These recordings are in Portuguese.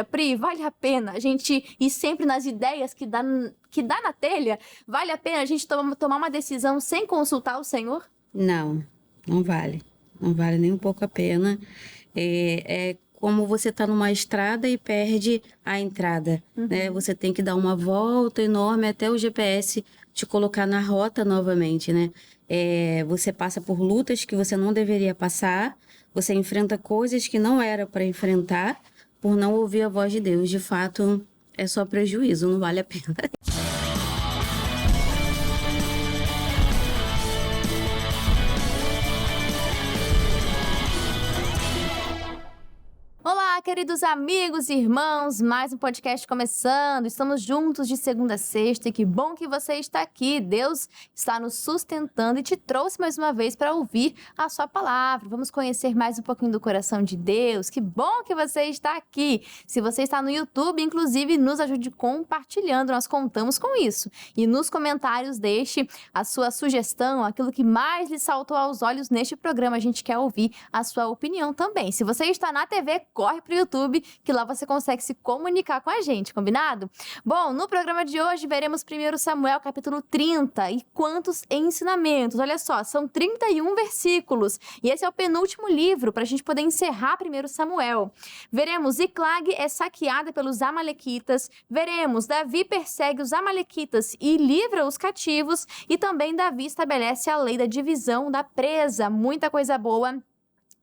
Pri, vale a pena a gente ir sempre nas ideias que dá na telha? Vale a pena a gente tomar uma decisão sem consultar o Senhor? Não, não vale. Não vale nem um pouco a pena. É como você tá numa estrada e perde a entrada, né? Você tem que dar uma volta enorme até o GPS te colocar na rota novamente, né? Você passa por lutas que você não deveria passar, você enfrenta coisas que não era para enfrentar por não ouvir a voz de Deus. De fato, é só prejuízo, não vale a pena. Olá, queridos amigos e irmãos, mais um podcast começando. Estamos juntos de segunda a sexta e que bom que você está aqui. Deus está nos sustentando e te trouxe mais uma vez para ouvir a sua palavra. Vamos conhecer mais um pouquinho do coração de Deus. Que bom que você está aqui. Se você está no YouTube, inclusive, nos ajude compartilhando. Nós contamos com isso. E nos comentários deixe a sua sugestão, aquilo que mais lhe saltou aos olhos neste programa. A gente quer ouvir a sua opinião também. Se você está na TV, corre pro YouTube, que lá você consegue se comunicar com a gente, combinado? Bom, no programa de hoje veremos 1 Samuel capítulo 30 e quantos ensinamentos. Olha só, são 31 versículos e esse é o penúltimo livro para a gente poder encerrar 1 Samuel. Veremos Ziclag é saqueada pelos amalequitas, veremos Davi persegue os amalequitas e livra os cativos e também Davi estabelece a lei da divisão da presa. Muita coisa boa.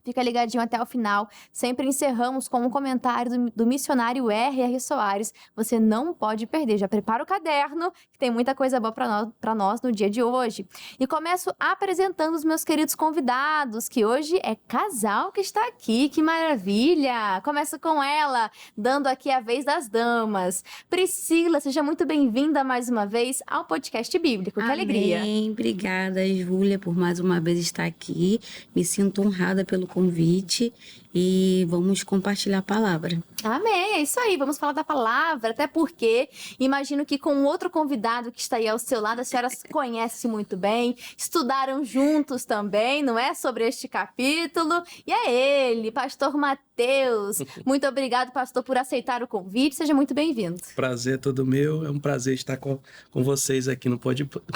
Fica ligadinho até o final. Sempre encerramos com um comentário do missionário R.R. Soares. Você não pode perder. Já prepara o caderno, que tem muita coisa boa para nós no dia de hoje. E começo apresentando os meus queridos convidados, que hoje é casal que está aqui. Que maravilha! Começo com ela, dando aqui a vez das damas. Priscila, seja muito bem-vinda mais uma vez ao podcast bíblico. Que alegria! Amém. Obrigada, Júlia, por mais uma vez estar aqui. Me sinto honrada pelo convite e vamos compartilhar a palavra. Amém, é isso aí, vamos falar da palavra, até porque imagino que com outro convidado que está aí ao seu lado, a senhora se conhece muito bem, estudaram juntos também, não é? Sobre este capítulo, e é ele, pastor Mateus. Muito obrigado, pastor, por aceitar o convite, seja muito bem-vindo. Prazer todo meu, é um prazer estar com vocês aqui no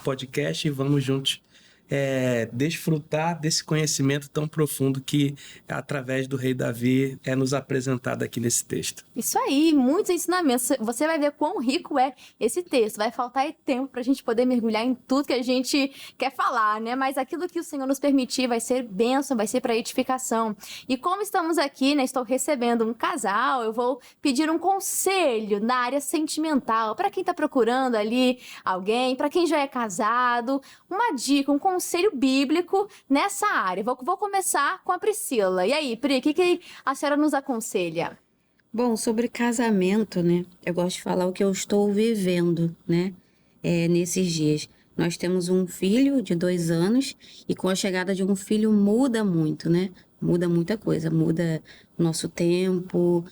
podcast e vamos juntos desfrutar desse conhecimento tão profundo que, através do rei Davi, é nos apresentado aqui nesse texto. Isso aí, muitos ensinamentos. Você vai ver quão rico é esse texto. Vai faltar tempo para a gente poder mergulhar em tudo que a gente quer falar, né? Mas aquilo que o Senhor nos permitir vai ser bênção, vai ser para edificação. E como estamos aqui, né? Estou recebendo um casal, eu vou pedir um conselho na área sentimental. Para quem está procurando ali alguém, para quem já é casado, uma dica, um conselho bíblico nessa área. Vou começar com a Priscila. E aí, Pri, o que a senhora nos aconselha? Bom, sobre casamento, né? Eu gosto de falar o que eu estou vivendo, né? Nesses dias. Nós temos um filho de 2 anos e com a chegada de um filho muda muito, né? Muda muita coisa, muda nosso tempo,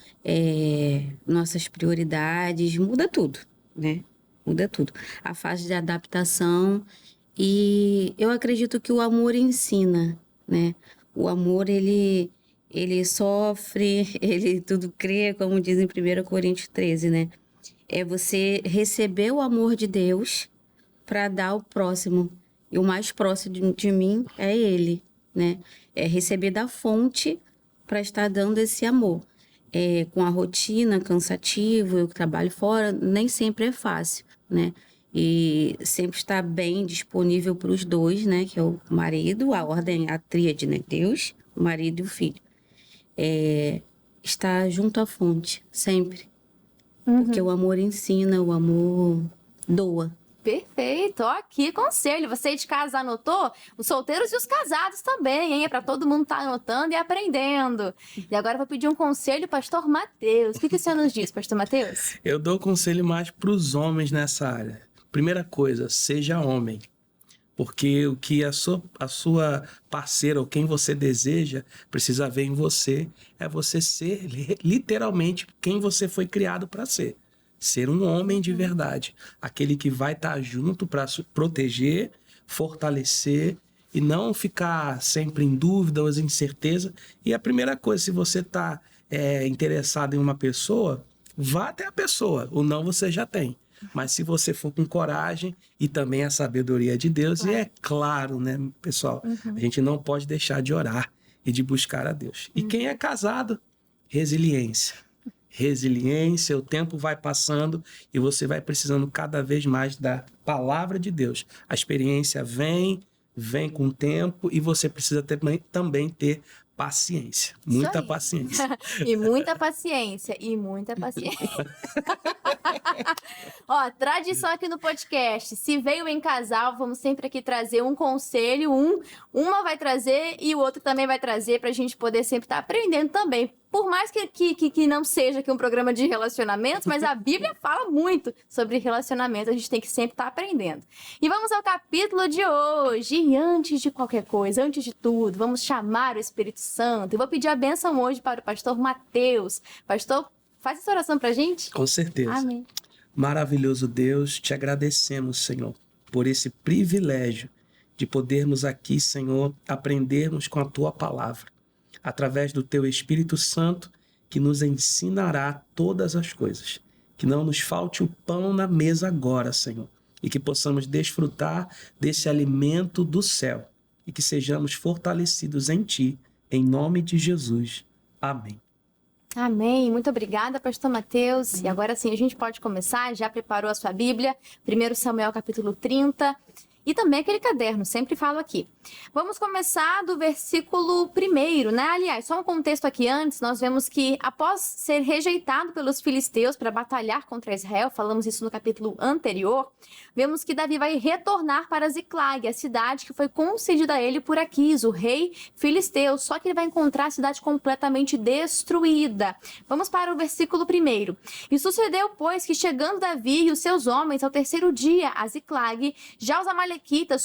nossas prioridades, muda tudo, né? Muda tudo. A fase de adaptação. E eu acredito que o amor ensina, né? O amor, ele sofre, ele tudo crê, como diz em 1 Coríntios 13, né? É você receber o amor de Deus para dar ao próximo. E o mais próximo de mim é ele, né? É receber da fonte para estar dando esse amor. Com a rotina cansativa, eu que trabalho fora, nem sempre é fácil, né? E sempre está bem disponível para os dois, né? Que é o marido, a ordem, a tríade, né? Deus, o marido e o filho. Está junto à fonte, sempre. Porque o amor ensina, o amor doa. Perfeito, ó, aqui conselho, você de casa anotou? Os solteiros e os casados também, hein? É para todo mundo estar anotando e aprendendo. E agora eu vou pedir um conselho, pastor Mateus. O que o senhor nos diz, pastor Mateus? Eu dou conselho mais para os homens nessa área. Primeira coisa, seja homem. Porque o que a sua parceira ou quem você deseja precisa ver em você é você ser literalmente quem você foi criado para ser. Ser um homem de verdade. Aquele que vai estar junto para proteger, fortalecer e não ficar sempre em dúvida ou incerteza. E a primeira coisa, se você está interessado em uma pessoa, vá até a pessoa. O não você já tem. Mas se você for com coragem e também a sabedoria de Deus, e é claro, né, pessoal, a gente não pode deixar de orar e de buscar a Deus. E quem é casado, resiliência. Resiliência, o tempo vai passando e você vai precisando cada vez mais da palavra de Deus. A experiência vem com o tempo e você precisa também ter paciência, muita paciência. E muita paciência, e muita paciência. Ó, tradição aqui no podcast. Se veio em casal, vamos sempre aqui trazer um conselho. Uma vai trazer e o outro também vai trazer pra gente poder sempre estar aprendendo também. Por mais que não seja aqui um programa de relacionamentos, mas a Bíblia fala muito sobre relacionamento. A gente tem que sempre estar aprendendo. E vamos ao capítulo de hoje. E antes de qualquer coisa, antes de tudo, vamos chamar o Espírito Santo. Eu vou pedir a bênção hoje para o pastor Mateus. Pastor, faz essa oração pra gente? Com certeza. Amém. Maravilhoso Deus, te agradecemos, Senhor, por esse privilégio de podermos aqui, Senhor, aprendermos com a Tua palavra, através do Teu Espírito Santo, que nos ensinará todas as coisas. Que não nos falte o pão na mesa agora, Senhor, e que possamos desfrutar desse alimento do céu, e que sejamos fortalecidos em Ti, em nome de Jesus. Amém. Amém. Muito obrigada, pastor Mateus. E agora sim, a gente pode começar. Já preparou a sua Bíblia? 1 Samuel, capítulo 30. E também aquele caderno, sempre falo aqui. Vamos começar do versículo 1, né? Aliás, só um contexto aqui antes, nós vemos que após ser rejeitado pelos filisteus para batalhar contra Israel, falamos isso no capítulo anterior, vemos que Davi vai retornar para Ziclag, a cidade que foi concedida a ele por Aquis, o rei filisteu, só que ele vai encontrar a cidade completamente destruída. Vamos para o versículo 1. E sucedeu, pois, que chegando Davi e os seus homens ao 3º dia a Ziclag, já os amalequitas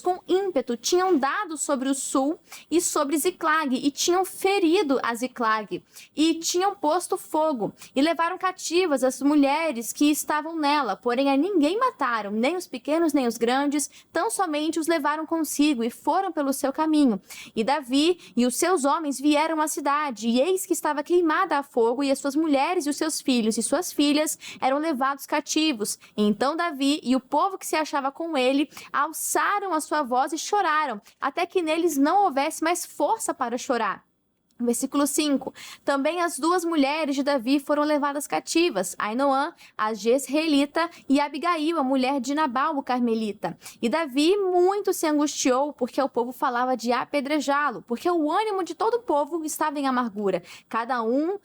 com ímpeto tinham dado sobre o sul e sobre Ziclag e tinham ferido a Ziclag e tinham posto fogo e levaram cativas as mulheres que estavam nela, porém a ninguém mataram, nem os pequenos nem os grandes, tão somente os levaram consigo e foram pelo seu caminho. E Davi e os seus homens vieram à cidade e eis que estava queimada a fogo e as suas mulheres e os seus filhos e suas filhas eram levados cativos. E então Davi e o povo que se achava com ele alçaram a sua voz e choraram, até que neles não houvesse mais força para chorar. Versículo 5. Também as 2 mulheres de Davi foram levadas cativas, Ainoã, a Jezreelita, e Abigail, a mulher de Nabal, o Carmelita. E Davi muito se angustiou, porque o povo falava de apedrejá-lo, porque o ânimo de todo o povo estava em amargura, cada um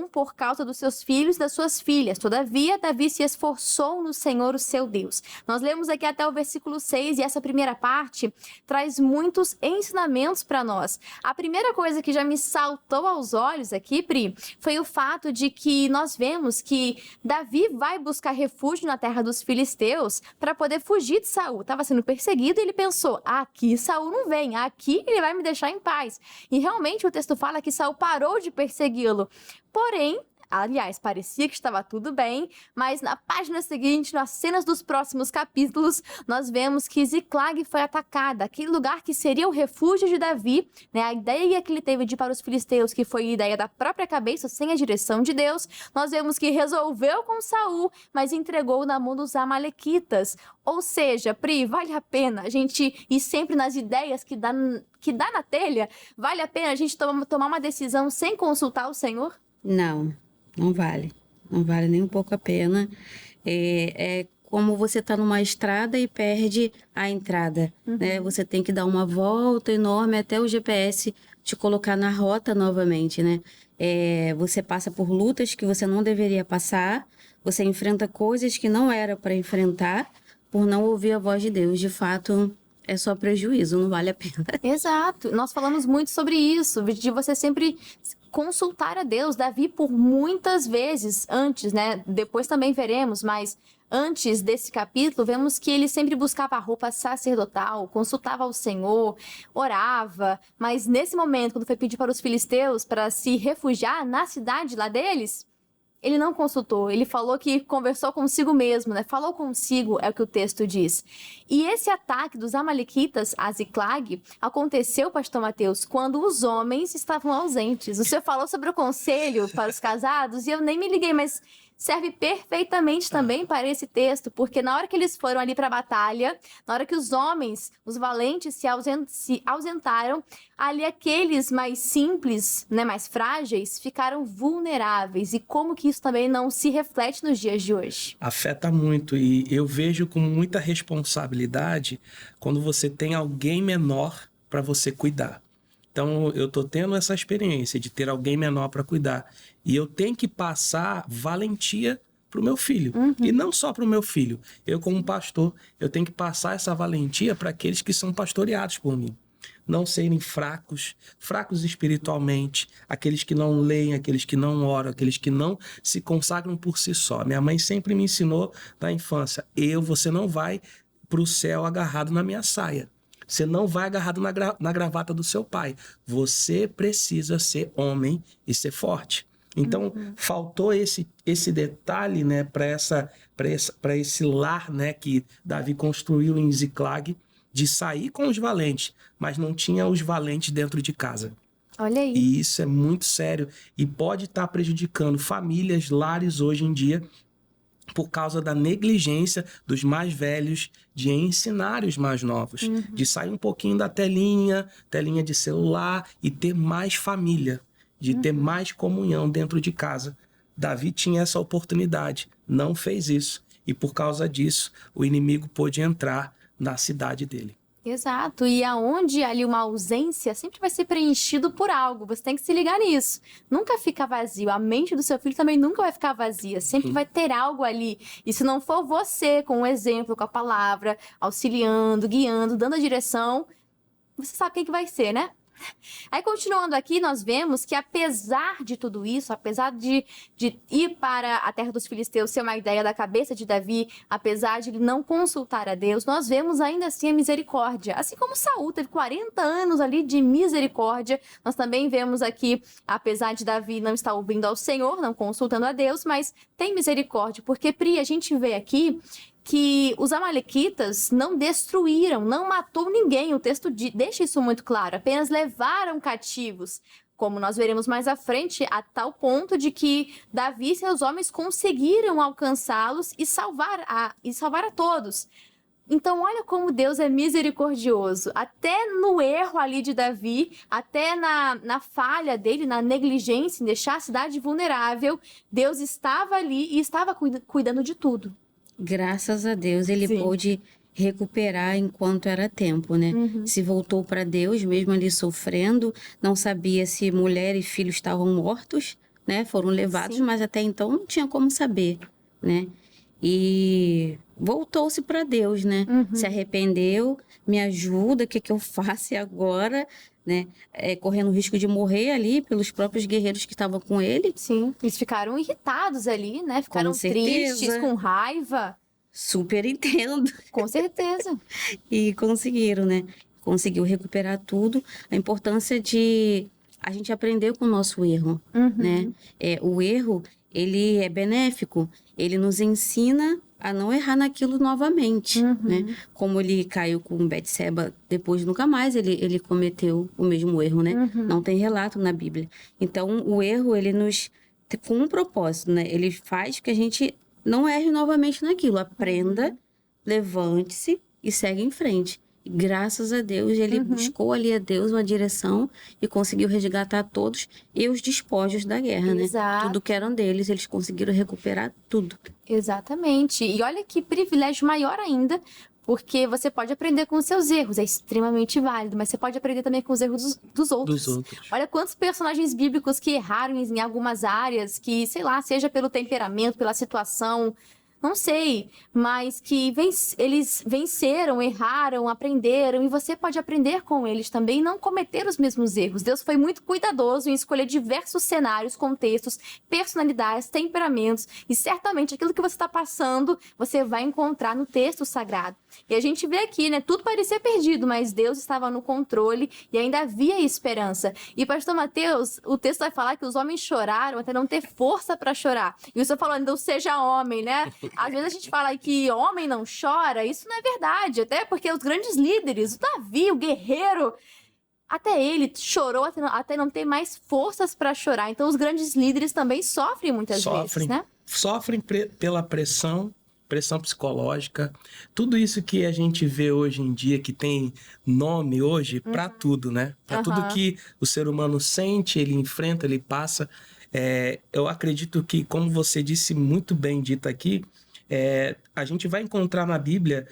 por causa dos seus filhos e das suas filhas. Todavia, Davi se esforçou no Senhor, o seu Deus. Nós lemos aqui até o versículo 6 e essa primeira parte traz muitos ensinamentos para nós. A primeira coisa que já me saltou aos olhos aqui, Pri, foi o fato de que nós vemos que Davi vai buscar refúgio na terra dos filisteus para poder fugir de Saul. Estava sendo perseguido e ele pensou, aqui Saul não vem, aqui ele vai me deixar em paz. E realmente o texto fala que Saul parou de persegui-lo. Porém, aliás, parecia que estava tudo bem, mas na página seguinte, nas cenas dos próximos capítulos, nós vemos que Ziclag foi atacada, aquele lugar que seria o refúgio de Davi, né? A ideia que ele teve de ir para os filisteus, que foi a ideia da própria cabeça, sem a direção de Deus, nós vemos que resolveu com Saul, mas entregou na mão dos amalequitas. Ou seja, Pri, vale a pena a gente ir sempre nas ideias que dá na telha? Vale a pena a gente tomar uma decisão sem consultar o Senhor? Não vale. Não vale nem um pouco a pena. É como você tá numa estrada e perde a entrada, né? Você tem que dar uma volta enorme até o GPS te colocar na rota novamente, né? Você passa por lutas que você não deveria passar, você enfrenta coisas que não era para enfrentar por não ouvir a voz de Deus. De fato, é só prejuízo, não vale a pena. Exato. Nós falamos muito sobre isso, de você sempre consultar a Deus. Davi, por muitas vezes antes, né? Depois também veremos, mas antes desse capítulo, vemos que ele sempre buscava a roupa sacerdotal, consultava ao Senhor, orava. Mas nesse momento, quando foi pedir para os filisteus para se refugiar na cidade lá deles, ele não consultou, ele falou que conversou consigo mesmo, né? Falou consigo, é o que o texto diz. E esse ataque dos amalequitas a Ziclag aconteceu, pastor Mateus, quando os homens estavam ausentes. O senhor falou sobre o conselho para os casados e eu nem me liguei, mas serve perfeitamente também para esse texto, porque na hora que eles foram ali para a batalha, na hora que os homens, os valentes, se ausentaram, ali aqueles mais simples, né, mais frágeis, ficaram vulneráveis. E como que isso também não se reflete nos dias de hoje? Afeta muito, e eu vejo com muita responsabilidade quando você tem alguém menor para você cuidar. Então, eu tô tendo essa experiência de ter alguém menor para cuidar. E eu tenho que passar valentia pro meu filho. E não só pro meu filho. Eu, como pastor, eu tenho que passar essa valentia para aqueles que são pastoreados por mim. Não serem fracos espiritualmente, aqueles que não leem, aqueles que não oram, aqueles que não se consagram por si só. Minha mãe sempre me ensinou na infância, você não vai pro céu agarrado na minha saia. Você não vai agarrado na gravata do seu pai. Você precisa ser homem e ser forte. Então, faltou esse detalhe, né, para esse lar, né, que Davi construiu em Ziclag, de sair com os valentes, mas não tinha os valentes dentro de casa. Olha aí. E isso é muito sério e pode estar prejudicando famílias, lares hoje em dia, por causa da negligência dos mais velhos de ensinar os mais novos, de sair um pouquinho da telinha de celular e ter mais família, de ter mais comunhão dentro de casa. Davi tinha essa oportunidade, não fez isso. E por causa disso, o inimigo pôde entrar na cidade dele. Exato, e aonde ali uma ausência sempre vai ser preenchido por algo, você tem que se ligar nisso. Nunca fica vazio, a mente do seu filho também nunca vai ficar vazia, sempre vai ter algo ali. E se não for você com o exemplo, com a palavra, auxiliando, guiando, dando a direção, você sabe quem que vai ser, né? Aí, continuando aqui, nós vemos que apesar de tudo isso, apesar de ir para a terra dos filisteus ser uma ideia da cabeça de Davi, apesar de ele não consultar a Deus, nós vemos ainda assim a misericórdia. Assim como Saul teve 40 anos ali de misericórdia, nós também vemos aqui, apesar de Davi não estar ouvindo ao Senhor, não consultando a Deus, mas tem misericórdia. Porque, Pri, a gente vê aqui que os amalequitas não destruíram, não matou ninguém. O texto deixa isso muito claro. Apenas levaram cativos, como nós veremos mais à frente, a tal ponto de que Davi e seus homens conseguiram alcançá-los e salvar a todos. Então, olha como Deus é misericordioso. Até no erro ali de Davi, até na falha dele, na negligência em deixar a cidade vulnerável, Deus estava ali e estava cuidando de tudo. Graças a Deus, ele pôde recuperar enquanto era tempo, né? Se voltou para Deus, mesmo ali sofrendo, não sabia se mulher e filho estavam mortos, né? Foram levados, mas até então não tinha como saber, né? E voltou-se para Deus, né? Se arrependeu, me ajuda, o que eu faço agora, né? Correndo o risco de morrer ali pelos próprios guerreiros que estavam com ele. Sim, eles ficaram irritados ali, né? Ficaram tristes, com raiva. Super entendo. Com certeza. E conseguiram, né? Conseguiu recuperar tudo. A importância de a gente aprender com o nosso erro, né? O erro, ele é benéfico. Ele nos ensina a não errar naquilo novamente, né? Como ele caiu com Betseba, depois nunca mais ele cometeu o mesmo erro, né? Não tem relato na Bíblia. Então, o erro, ele nos... com um propósito, né? Ele faz que a gente não erre novamente naquilo. Aprenda, levante-se e segue em frente. E, graças a Deus, ele buscou ali a Deus uma direção e conseguiu resgatar todos e os despojos da guerra, né? Tudo que eram deles, eles conseguiram recuperar tudo. Exatamente. E olha que privilégio maior ainda, porque você pode aprender com os seus erros, é extremamente válido, mas você pode aprender também com os erros dos outros. Olha quantos personagens bíblicos que erraram em algumas áreas, que, sei lá, seja pelo temperamento, pela situação, não sei, mas que eles venceram, erraram, aprenderam, e você pode aprender com eles também e não cometer os mesmos erros. Deus foi muito cuidadoso em escolher diversos cenários, contextos, personalidades, temperamentos, e certamente aquilo que você está passando, você vai encontrar no texto sagrado. E a gente vê aqui, né, tudo parecia perdido, mas Deus estava no controle e ainda havia esperança. E pastor Mateus, o texto vai falar que os homens choraram até não ter força para chorar. E o senhor falou, então seja homem, né? Às vezes a gente fala que homem não chora, isso não é verdade, até porque os grandes líderes, o Davi, o guerreiro, até ele chorou até não ter mais forças para chorar. Então os grandes líderes também sofrem muitas vezes, né? Sofrem pela pressão psicológica, tudo isso que a gente vê hoje em dia, que tem nome hoje, para tudo, né? Para tudo que o ser humano sente, ele enfrenta, ele passa. Eu acredito que, como você disse muito bem dito aqui, a gente vai encontrar na Bíblia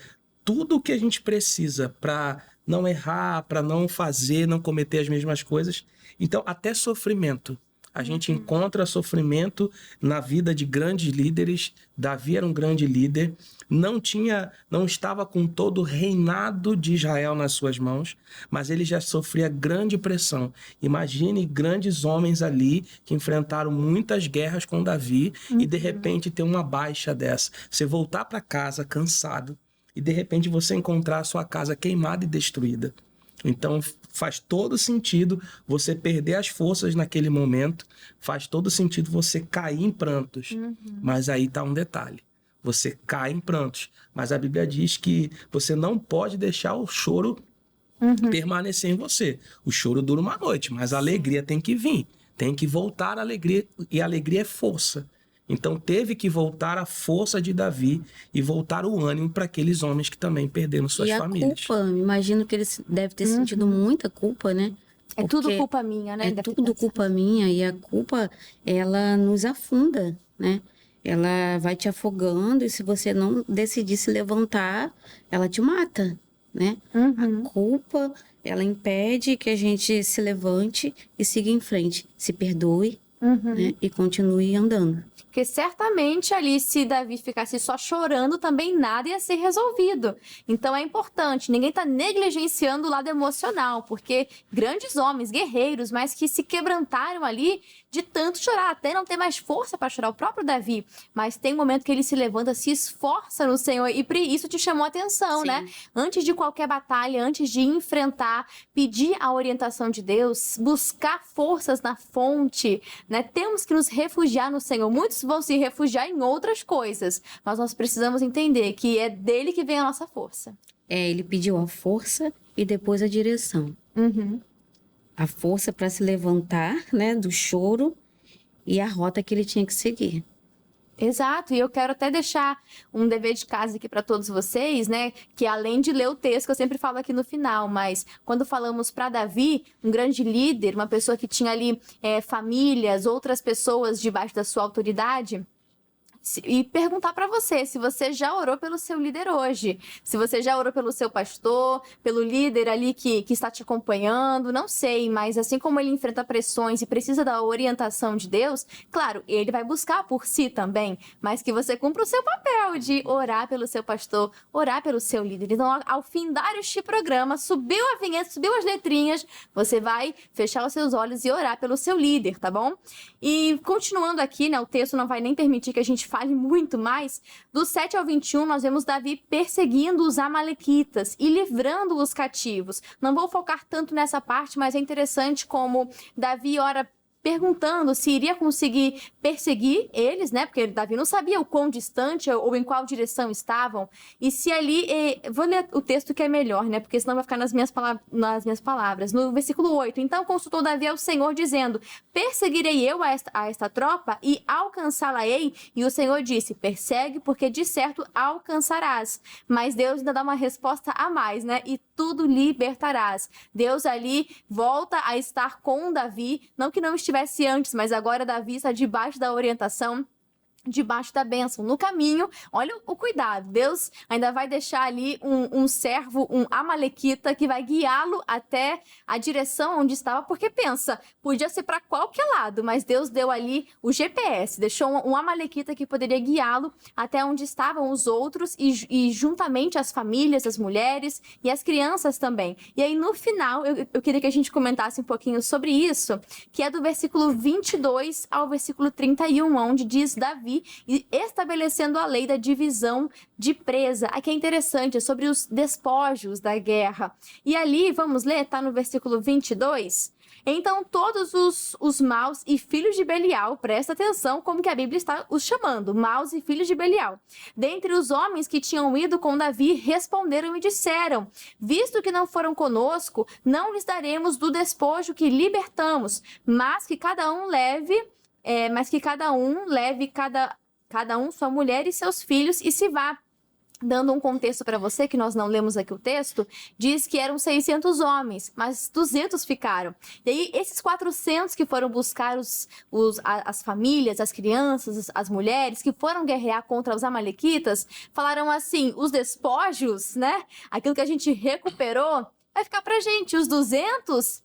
tudo o que a gente precisa para não errar, para não fazer, não cometer as mesmas coisas. Então, até sofrimento. A gente encontra sofrimento na vida de grandes líderes. Davi era um grande líder, não estava com todo o reinado de Israel nas suas mãos, mas ele já sofria grande pressão. Imagine grandes homens ali que enfrentaram muitas guerras com Davi e de repente ter uma baixa dessa. Você voltar para casa cansado e de repente você encontrar a sua casa queimada e destruída. Então faz todo sentido você perder as forças naquele momento, faz todo sentido você cair em prantos. Mas aí está um detalhe, você cai em prantos, mas a Bíblia diz que você não pode deixar o choro permanecer em você. O choro dura uma noite, mas a alegria tem que vir, tem que voltar a alegria, e a alegria é força. Então teve que voltar a força de Davi e voltar o ânimo para aqueles homens que também perderam suas famílias. E a culpa, imagino que ele deve ter sentido muita culpa, né? É tudo culpa minha, né? É tudo culpa minha, e a culpa, ela nos afunda, né? Ela vai te afogando, e se você não decidir se levantar, ela te mata, né? A culpa, ela impede que a gente se levante e siga em frente, se perdoe, né? E continue andando. Porque certamente ali, se Davi ficasse só chorando, também nada ia ser resolvido. Então é importante, ninguém está negligenciando o lado emocional, porque grandes homens, guerreiros, mas que se quebrantaram ali de tanto chorar, até não ter mais força para chorar, o próprio Davi. Mas tem um momento que ele se levanta, se esforça no Senhor, e isso te chamou a atenção, Sim. né? Antes de qualquer batalha, antes de enfrentar, pedir a orientação de Deus, buscar forças na fonte, né? Temos que nos refugiar no Senhor. Muitos vão se refugiar em outras coisas, mas nós precisamos entender que é dele que vem a nossa força. Ele pediu a força e depois a direção. A força para se levantar, né, do choro, e a rota que ele tinha que seguir. Exato, e eu quero até deixar um dever de casa aqui para todos vocês, né? Que além de ler o texto, que eu sempre falo aqui no final, mas quando falamos para Davi, um grande líder, uma pessoa que tinha ali famílias, outras pessoas debaixo da sua autoridade, e perguntar para você se você já orou pelo seu líder hoje, se você já orou pelo seu pastor, pelo líder ali que está te acompanhando, não sei, mas assim como ele enfrenta pressões e precisa da orientação de Deus, claro, ele vai buscar por si também, mas que você cumpra o seu papel de orar pelo seu pastor, orar pelo seu líder. Então, ao findar este programa, subiu a vinheta, subiu as letrinhas, você vai fechar os seus olhos e orar pelo seu líder, tá bom? E continuando aqui, né, o texto não vai nem permitir que a gente fale muito mais, do 7 ao 21 nós vemos Davi perseguindo os amalequitas e livrando os cativos. Não vou focar tanto nessa parte, mas é interessante como Davi ora perguntando se iria conseguir perseguir eles, né? Porque Davi não sabia o quão distante ou em qual direção estavam. E se ali... vou ler o texto que é melhor, né? Porque senão vai ficar nas minhas palavras. No versículo 8. Então consultou Davi ao Senhor, dizendo: perseguirei eu a esta tropa e alcançá-la-ei? E o Senhor disse: persegue, porque de certo alcançarás. Mas Deus ainda dá uma resposta a mais, né? E tudo libertarás. Deus ali volta a estar com Davi, não que não estivesse antes, mas agora Davi está debaixo da orientação debaixo da bênção. No caminho, olha o cuidado. Deus ainda vai deixar ali um servo, um amalequita, que vai guiá-lo até a direção onde estava, porque pensa, podia ser para qualquer lado, mas Deus deu ali o GPS, deixou um amalequita que poderia guiá-lo até onde estavam os outros e juntamente as famílias, as mulheres e as crianças também. E aí, no final, eu queria que a gente comentasse um pouquinho sobre isso, que é do versículo 22 ao versículo 31, onde diz Davi e estabelecendo a lei da divisão de presa. Aqui é interessante, é sobre os despojos da guerra. E ali, vamos ler, tá no versículo 22. Então, todos os maus e filhos de Belial, presta atenção como que a Bíblia está os chamando, maus e filhos de Belial. Dentre os homens que tinham ido com Davi, responderam e disseram, visto que não foram conosco, não lhes daremos do despojo que libertamos, mas que cada um leve cada um sua mulher e seus filhos e se vá. Dando um contexto para você, que nós não lemos aqui o texto, diz que eram 600 homens, mas 200 ficaram. E aí, esses 400 que foram buscar as famílias, as crianças, as mulheres, que foram guerrear contra os amalequitas, falaram assim, os despojos, né? Aquilo que a gente recuperou, vai ficar pra gente. Os 200,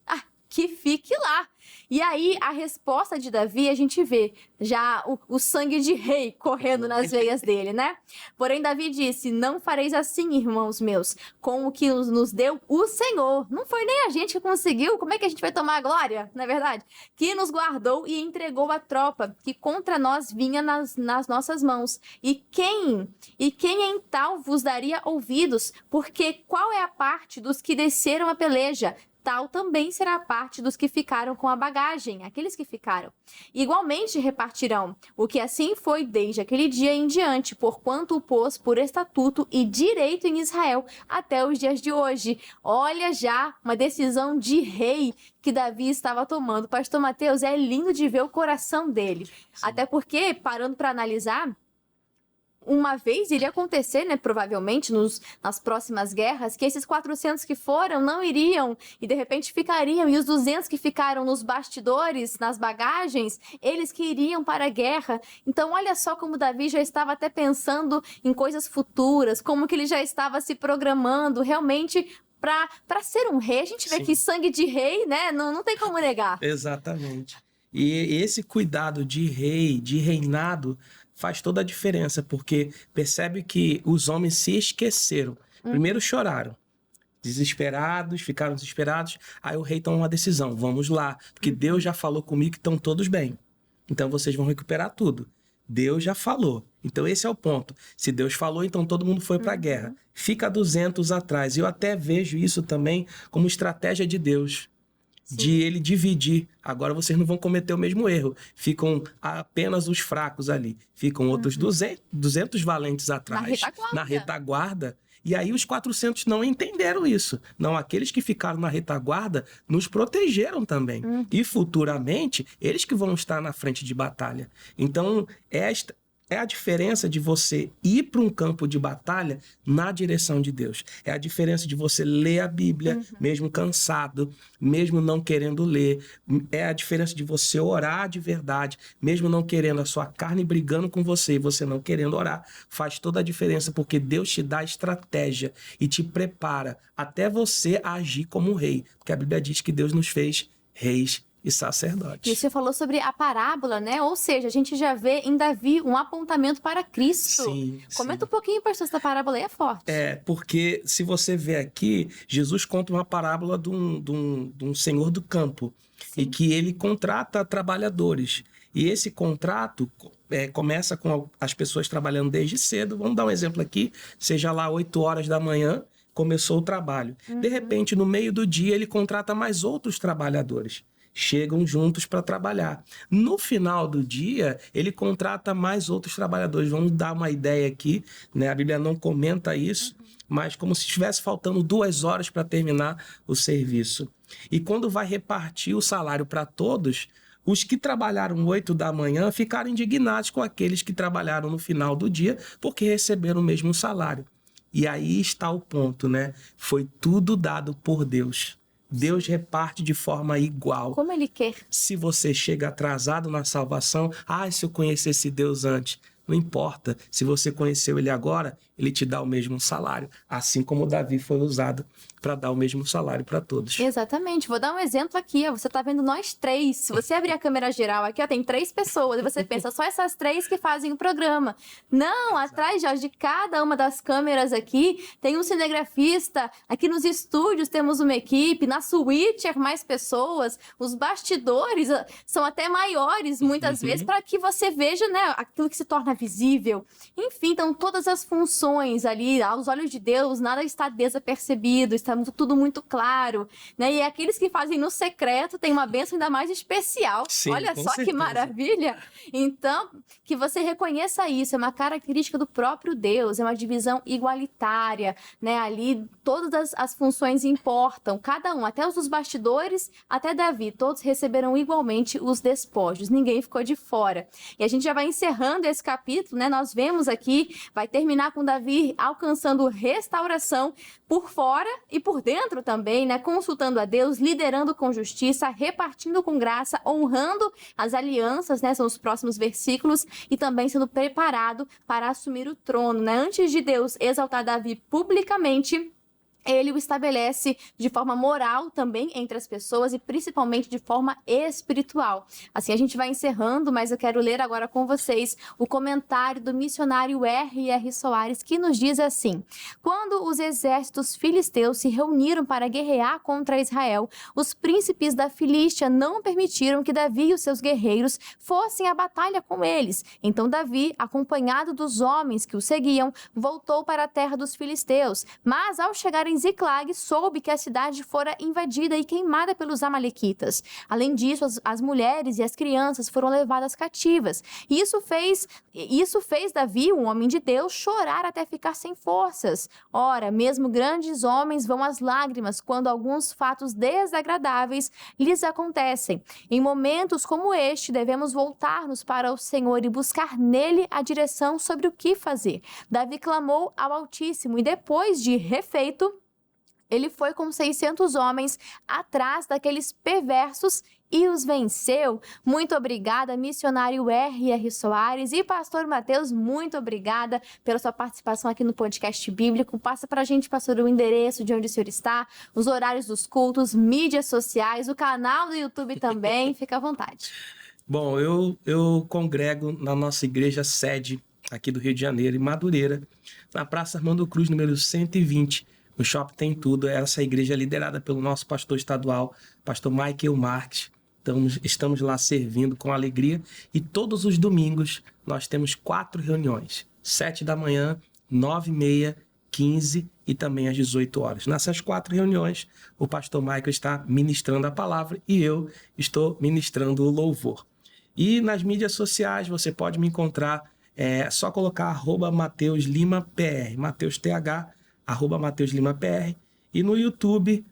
que fique lá. E aí, a resposta de Davi, a gente vê já o sangue de rei correndo nas veias dele, né? Porém, Davi disse, não fareis assim, irmãos meus, com o que nos deu o Senhor. Não foi nem a gente que conseguiu, como é que a gente vai tomar a glória, não é verdade? Que nos guardou e entregou a tropa, que contra nós vinha nas nossas mãos. E quem em tal vos daria ouvidos? Porque qual é a parte dos que desceram a peleja? Tal também será a parte dos que ficaram com a bagagem, aqueles que ficaram. Igualmente repartirão, o que assim foi desde aquele dia em diante, porquanto o pôs por estatuto e direito em Israel até os dias de hoje. Olha já uma decisão de rei que Davi estava tomando. Pastor Mateus, é lindo de ver o coração dele. Sim. Até porque, parando para analisar, uma vez iria acontecer, né, provavelmente, nas próximas guerras, que esses 400 que foram não iriam e de repente ficariam, e os 200 que ficaram nos bastidores, nas bagagens, eles que iriam para a guerra. Então, olha só como Davi já estava até pensando em coisas futuras, como que ele já estava se programando realmente para ser um rei. A gente vê Sim. que sangue de rei, né, não tem como negar. Exatamente. E esse cuidado de rei, de reinado, faz toda a diferença, porque percebe que os homens se esqueceram. Primeiro choraram, desesperados, ficaram desesperados, aí o rei toma uma decisão, vamos lá, porque Deus já falou comigo que estão todos bem, então vocês vão recuperar tudo. Deus já falou, então esse é o ponto. Se Deus falou, então todo mundo foi para a guerra. Fica 200 atrás. Eu até vejo isso também como estratégia de Deus. Sim. De ele dividir. Agora vocês não vão cometer o mesmo erro. Ficam apenas os fracos ali. Ficam outros 200 valentes atrás. Na retaguarda. E aí os 400 não entenderam isso. Não, aqueles que ficaram na retaguarda nos protegeram também. E futuramente, eles que vão estar na frente de batalha. Então, é a diferença de você ir para um campo de batalha na direção de Deus. É a diferença de você ler a Bíblia, mesmo cansado, mesmo não querendo ler. É a diferença de você orar de verdade, mesmo não querendo, a sua carne brigando com você e você não querendo orar. Faz toda a diferença, porque Deus te dá estratégia e te prepara até você agir como um rei. Porque a Bíblia diz que Deus nos fez reis e sacerdotes. E você falou sobre a parábola, né? Ou seja, a gente já vê em Davi um apontamento para Cristo. Sim. Comenta um pouquinho, pastor, essa parábola aí é forte. Porque se você vê aqui, Jesus conta uma parábola de um senhor do campo. Sim. E que ele contrata trabalhadores. E esse contrato começa com as pessoas trabalhando desde cedo. Vamos dar um exemplo aqui, seja lá 8 horas da manhã, começou o trabalho. De repente, no meio do dia, ele contrata mais outros trabalhadores. Chegam juntos para trabalhar. No final do dia, ele contrata mais outros trabalhadores. Vamos dar uma ideia aqui, né? A Bíblia não comenta isso, mas como se estivesse faltando 2 horas para terminar o serviço. E quando vai repartir o salário para todos, os que trabalharam 8 da manhã ficaram indignados com aqueles que trabalharam no final do dia, porque receberam o mesmo salário. E aí está o ponto, né? Foi tudo dado por Deus. Deus reparte de forma igual. Como Ele quer. Se você chega atrasado na salvação, se eu conhecesse Deus antes, não importa. Se você conheceu Ele agora, Ele te dá o mesmo salário. Assim como Davi foi usado para dar o mesmo salário para todos. Exatamente. Vou dar um exemplo aqui. Ó. Você tá vendo nós três. Se você abrir a câmera geral aqui, ó, tem 3 pessoas. E você pensa, só essas 3 que fazem o programa. Não, atrás de cada uma das câmeras aqui, tem um cinegrafista. Aqui nos estúdios temos uma equipe. Na suíte, mais pessoas. Os bastidores são até maiores, muitas vezes, para que você veja, né, aquilo que se torna visível. Enfim, então, todas as funções ali, aos olhos de Deus, nada está desapercebido. Está tudo muito claro, né? E aqueles que fazem no secreto têm uma bênção ainda mais especial. Sim, olha só certeza. Que maravilha! Então, que você reconheça isso, é uma característica do próprio Deus, é uma divisão igualitária, né? Ali todas as funções importam, cada um, até os dos bastidores, até Davi, todos receberam igualmente os despojos, ninguém ficou de fora. E a gente já vai encerrando esse capítulo, né? Nós vemos aqui, vai terminar com Davi alcançando restauração por fora e por dentro também, né? Consultando a Deus, liderando com justiça, repartindo com graça, honrando as alianças, né? São os próximos versículos, e também sendo preparado para assumir o trono, né? Antes de Deus exaltar Davi publicamente, ele o estabelece de forma moral também entre as pessoas e principalmente de forma espiritual. Assim, a gente vai encerrando, mas eu quero ler agora com vocês o comentário do missionário R.R. Soares, que nos diz assim: quando os exércitos filisteus se reuniram para guerrear contra Israel, os príncipes da Filístia não permitiram que Davi e os seus guerreiros fossem à batalha com eles. Então Davi, acompanhado dos homens que o seguiam, voltou para a terra dos filisteus, mas ao chegar em Ziclag, soube que a cidade fora invadida e queimada pelos amalequitas. Além disso, as mulheres e as crianças foram levadas cativas. E isso fez Davi, um homem de Deus, chorar até ficar sem forças. Ora, mesmo grandes homens vão às lágrimas quando alguns fatos desagradáveis lhes acontecem. Em momentos como este, devemos voltar-nos para o Senhor e buscar nele a direção sobre o que fazer. Davi clamou ao Altíssimo e depois de refeito, ele foi com 600 homens atrás daqueles perversos e os venceu. Muito obrigada, missionário R.R. Soares, e pastor Mateus, muito obrigada pela sua participação aqui no podcast bíblico. Passa pra gente, pastor, o endereço de onde o senhor está, os horários dos cultos, mídias sociais, o canal do YouTube também. Fica à vontade. Bom, eu congrego na nossa igreja sede aqui do Rio de Janeiro, em Madureira, na Praça Armando Cruz, número 120. No Shopping Tem Tudo. Essa igreja é liderada pelo nosso pastor estadual, pastor Michael Marques. Estamos lá servindo com alegria. E todos os domingos nós temos 4 reuniões. 7 da manhã, 9h30, 15 e também às 18 horas. Nessas 4 reuniões, o pastor Michael está ministrando a palavra e eu estou ministrando o louvor. E nas mídias sociais você pode me encontrar, só colocar @MateusLimaPR, Mateus TH, @MateusLimaPR, e no YouTube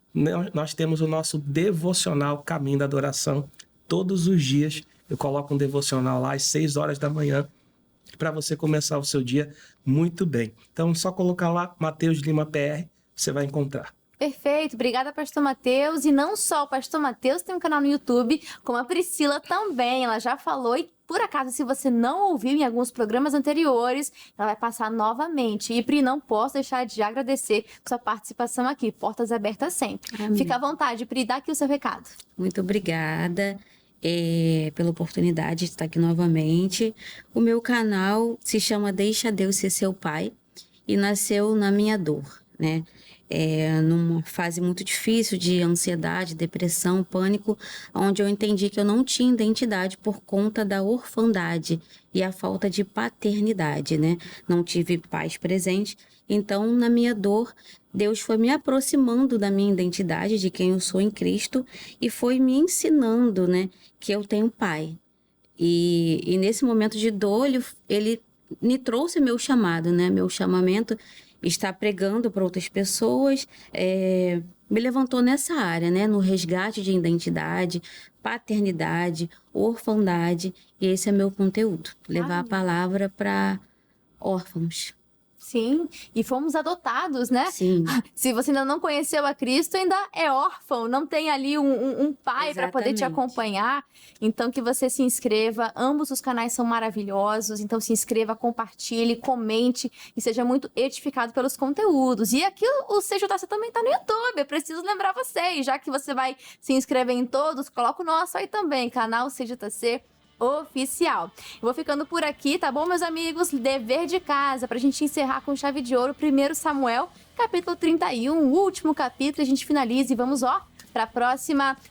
nós temos o nosso devocional Caminho da Adoração. Todos os dias eu coloco um devocional lá às 6 horas da manhã para você começar o seu dia muito bem. Então só colocar lá Mateus Lima PR, você vai encontrar. Perfeito, obrigada, pastor Mateus. E não só o pastor Mateus tem um canal no YouTube, como a Priscila também, ela já falou. E por acaso, se você não ouviu em alguns programas anteriores, ela vai passar novamente. E Pri, não posso deixar de agradecer sua participação aqui, portas abertas sempre. Amém. Fica à vontade, Pri, dá aqui o seu recado. Muito obrigada pela oportunidade de estar aqui novamente. O meu canal se chama Deixa Deus Ser Seu Pai e nasceu na minha dor, né? Numa fase muito difícil de ansiedade, depressão, pânico, onde eu entendi que eu não tinha identidade por conta da orfandade e a falta de paternidade, né? Não tive pais presentes. Então, na minha dor, Deus foi me aproximando da minha identidade, de quem eu sou em Cristo, e foi me ensinando, né, que eu tenho pai. E nesse momento de dor, ele me trouxe meu chamado, né? Meu chamamento está pregando para outras pessoas, me levantou nessa área, né? No resgate de identidade, paternidade, orfandade, e esse é meu conteúdo, levar a palavra para órfãos. Sim, e fomos adotados, né? Sim. Se você ainda não conheceu a Cristo, ainda é órfão, não tem ali um pai para poder te Exatamente. acompanhar. Então, que você se inscreva. Ambos os canais são maravilhosos. Então, se inscreva, compartilhe, comente e seja muito edificado pelos conteúdos. E aqui o CJC também tá no YouTube. Eu preciso lembrar vocês, já que você vai se inscrever em todos, coloca o nosso aí também, canal CJC Oficial. Eu vou ficando por aqui, tá bom, meus amigos? Dever de casa, pra gente encerrar com chave de ouro, 1 Samuel, capítulo 31, o último capítulo, a gente finaliza e vamos,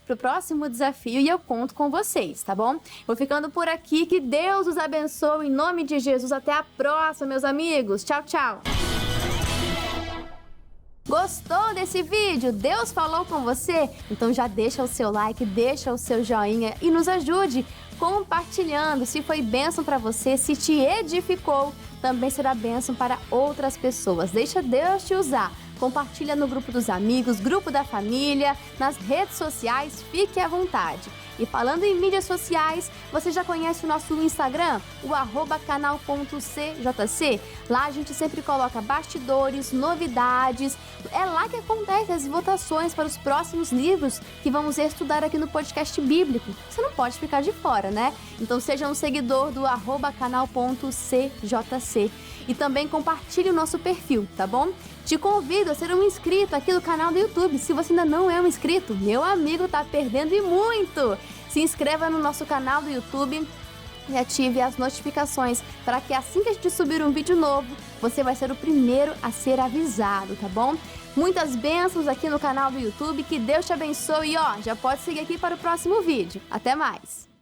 pro próximo desafio e eu conto com vocês, tá bom? Vou ficando por aqui, que Deus os abençoe, em nome de Jesus. Até a próxima, meus amigos. Tchau, tchau. Gostou desse vídeo? Deus falou com você? Então já deixa o seu like, deixa o seu joinha e nos ajude compartilhando. Se foi bênção para você, se te edificou, também será bênção para outras pessoas. Deixa Deus te usar. Compartilha no grupo dos amigos, grupo da família, nas redes sociais, fique à vontade. E falando em mídias sociais, você já conhece o nosso Instagram? O @canal.cjc. Lá a gente sempre coloca bastidores, novidades. É lá que acontecem as votações para os próximos livros que vamos estudar aqui no podcast bíblico. Você não pode ficar de fora, né? Então seja um seguidor do @canal.cjc. E também compartilhe o nosso perfil, tá bom? Te convido a ser um inscrito aqui do canal do YouTube. Se você ainda não é um inscrito, meu amigo, tá perdendo e muito! Se inscreva no nosso canal do YouTube e ative as notificações para que assim que a gente subir um vídeo novo, você vai ser o primeiro a ser avisado, tá bom? Muitas bênçãos aqui no canal do YouTube, que Deus te abençoe e já pode seguir aqui para o próximo vídeo. Até mais!